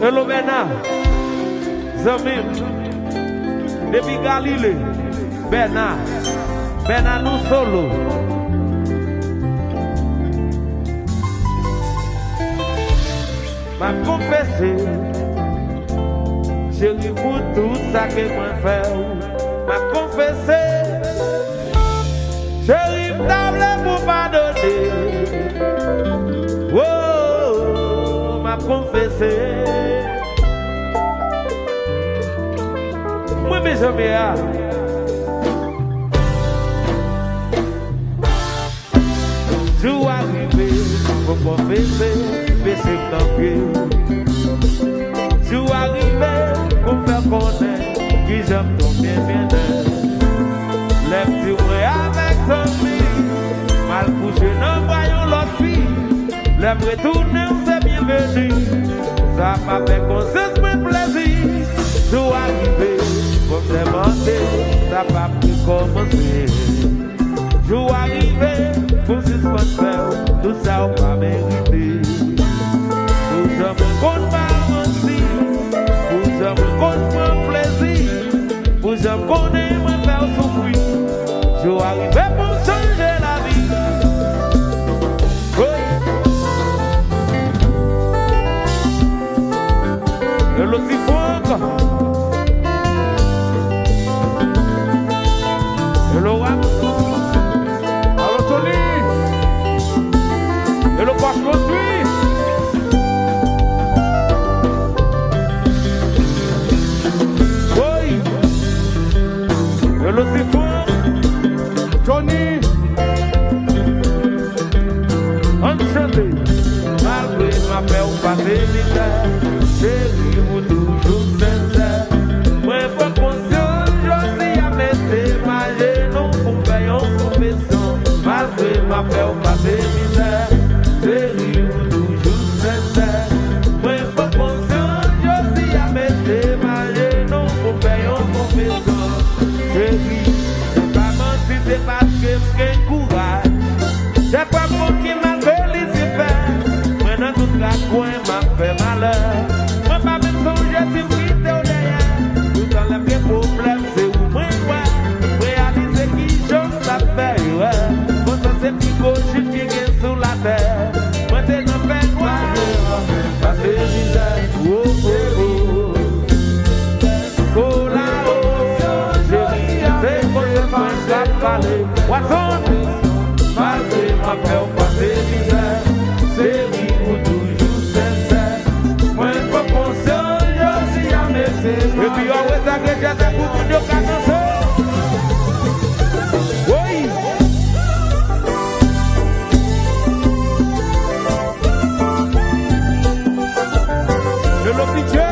Hello Bernard, Zamim, depuis Galilée, Bernard nous solo. M'a confessé, chérie pour tout ça que moi fait. M'a confessé, chérie m'table pour pardonner. Oh, m'a confessé. Moi mes amis, je suis arrivé pour confesser, baisser mon pied. Je suis arrivé pour faire connaître qui j'aime ton bien. Lève-toi avec son fille, mal couché, non voyons l'autre fille. Lève retourner, c'est bienvenu. Ça m'a fait conscience, mais plaisir. Je suis arrivé pour me demander, ça m'a pu commencer. Je suis arrivé pour suspendre, tout ça on m'a mérité. Pour jamais qu'on m'a menti, pour jamais qu'on m'a plaisir, pour jamais qu'on ait me faire souffrir. Je suis arrivé pour changer la vie. Oui. Et l'autre il faut encore. Et le rap. Et le passe construit. Oui. Et le siphon. Johnny. Enchanté. Malgré ma paix ou pas de misère, chérie, vous toujours sincère. Moi, pas conscient, je suis à mettre ma non pour payer en confession. Malgré ma paix ou pas de misère, chérie, vous toujours sincère. Moi, pas conscient, je suis à mettre ma non pour payer en confession. Chérie, c'est pas menti, c'est parce que j'ai courage. C'est pas moi qui m'a félicité. Moi, dans tout la coin, m'a fait malheur. Moi, pas même songer si vous quittez au derrière. Tout dans les problèmes, c'est où moi, réaliser qui j'ose la faire, ouais. Moi, ça c'est plus gauche qui gagne sur la terre. Moi, t'es dans le fait quoi, parce que misère. Oh, oh, oh. Oh, là, oh, chérie, c'est pour se faire parler. Watson, malgré ma paix, passer misère. Chérie, vous toujours sincère. Moi, pas conscient, je suis à mes et puis, always I get just a good video cancer. Oui. Le l'officier.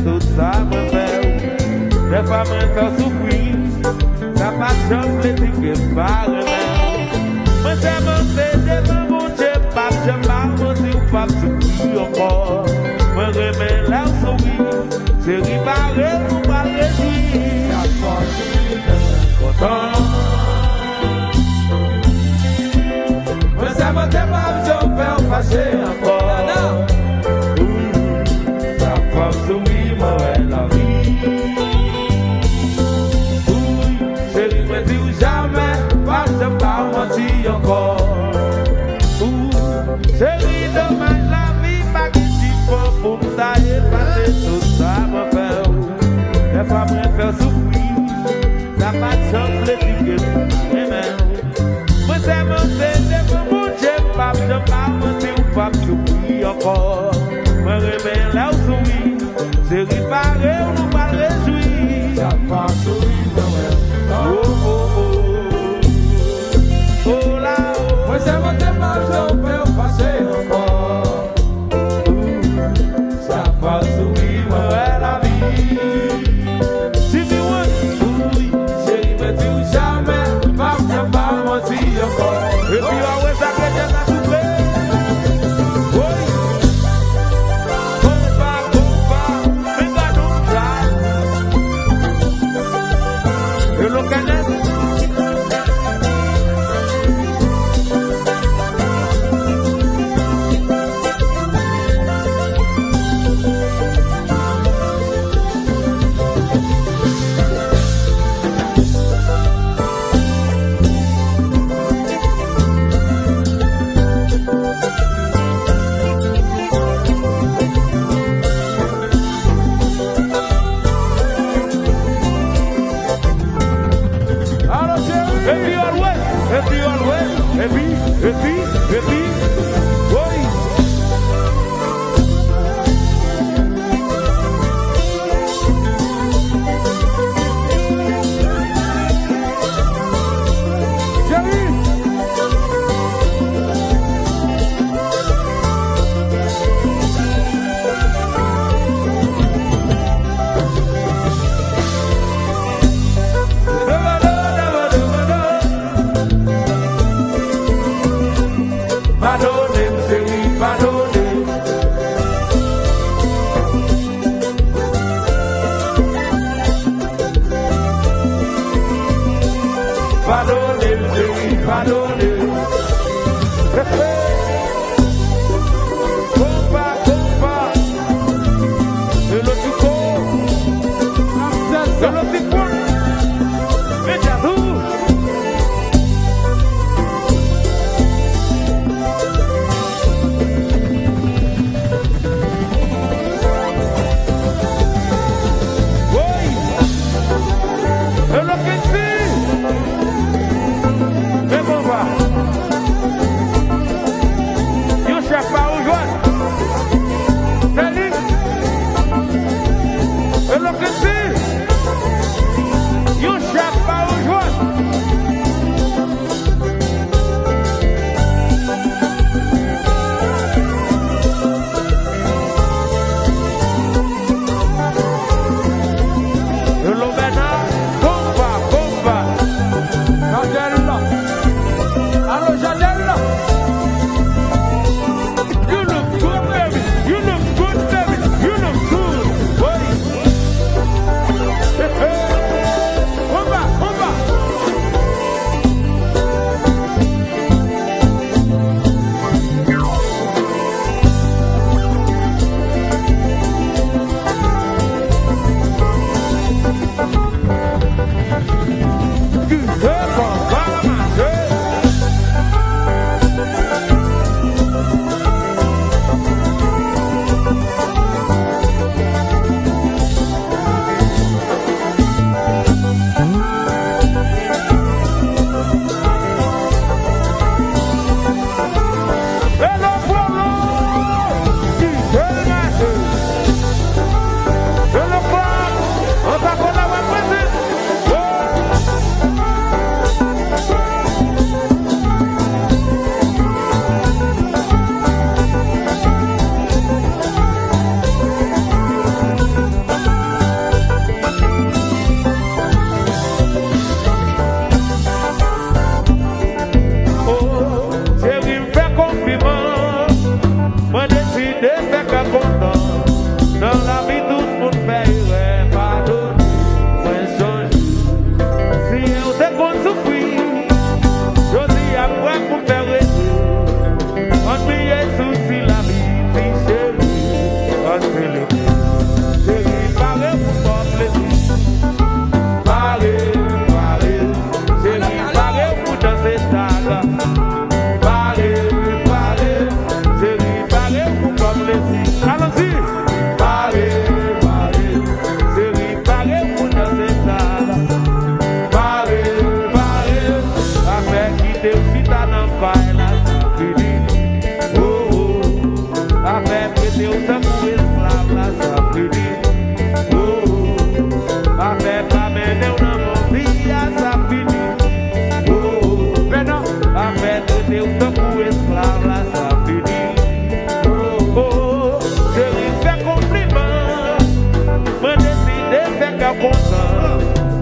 Tout ça me fait, des fois me fait souffrir. Ça passe jamais plaisir que pas remède. Moi c'est mon fait devant mon Dieu, pas j'aime pas mon Dieu, pas souffrir encore. Moi remets la sourire, c'est réparé pour pas réduire. Content. Moi c'est mon Dieu, pas j'aime faire fâcher encore. Soumis, moi, la vie. Oui, chérie, me dis jamais, pas de pas mentir encore. Chérie, demain la vie, pas que tu peux pour me encore. Me remets là où souris, c'est réparé ou nous pas réjouir. Ça va sourire, oh oh oh. Oh là oh. Moi c'est mon démarche, on peut passer encore. Ça va sourire, ouais la vie. Si tu veux, oui, chérie, mais tu jamais, pas mentir encore. Et puis ouais, ça que j'ai la soufflé. Et puis, oui.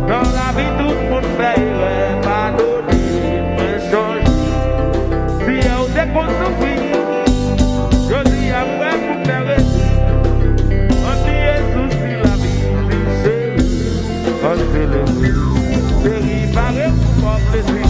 Dans la vie, tout le monde fait erreur, pardonner, mais changer. Si on déconne souffrir, je dis après pour faire réussir. On dit souci la vie, c'est chérie, on se le fait. C'est réparé pour mon plaisir.